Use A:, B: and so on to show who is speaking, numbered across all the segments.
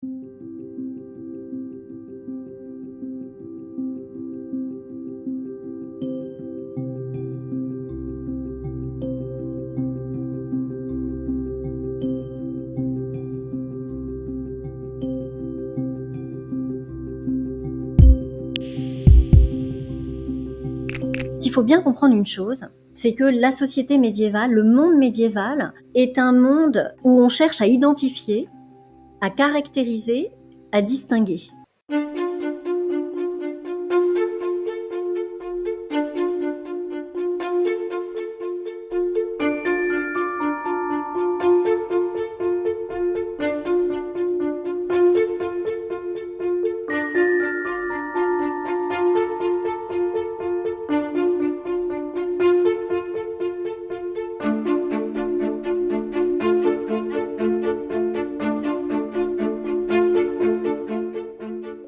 A: Il faut bien comprendre une chose, c'est que la société médiévale, le monde médiéval, est un monde où on cherche à identifier, à caractériser, à distinguer.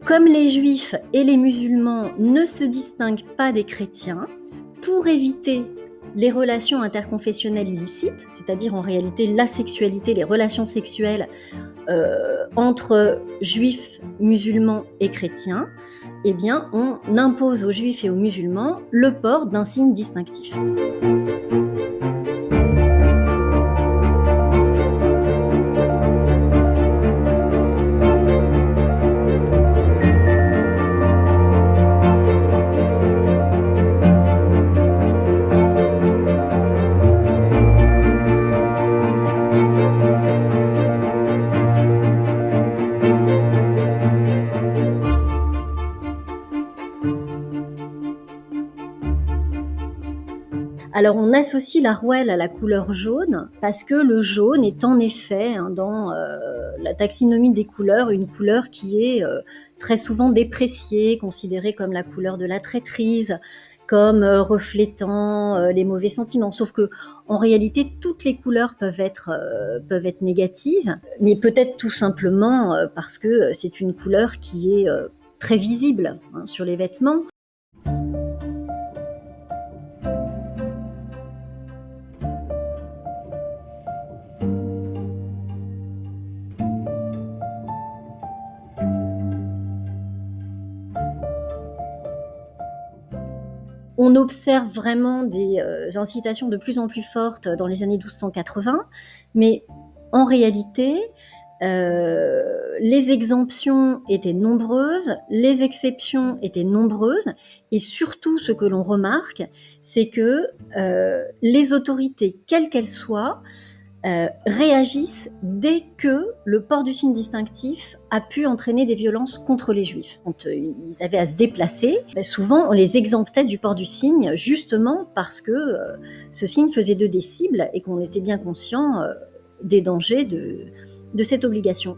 A: Comme les juifs et les musulmans ne se distinguent pas des chrétiens, pour éviter les relations interconfessionnelles illicites, c'est-à-dire en réalité la sexualité, les relations sexuelles entre juifs, musulmans et chrétiens, eh bien, on impose aux juifs et aux musulmans le port d'un signe distinctif. Alors on associe la rouelle à la couleur jaune parce que le jaune est en effet dans la taxinomie des couleurs une couleur qui est très souvent dépréciée, considérée comme la couleur de la traîtrise, comme reflétant les mauvais sentiments. Sauf que en réalité, toutes les couleurs peuvent être négatives, mais peut-être tout simplement parce que c'est une couleur qui est très visible sur les vêtements. On observe vraiment des incitations de plus en plus fortes dans les années 1280, mais en réalité, les exemptions étaient nombreuses, les exceptions étaient nombreuses, et surtout ce que l'on remarque, c'est que les autorités, quelles qu'elles soient, réagissent dès que le port du signe distinctif a pu entraîner des violences contre les juifs. Quand ils avaient à se déplacer, souvent on les exemptait du port du signe justement parce que ce signe faisait d'eux des cibles et qu'on était bien conscient des dangers de cette obligation.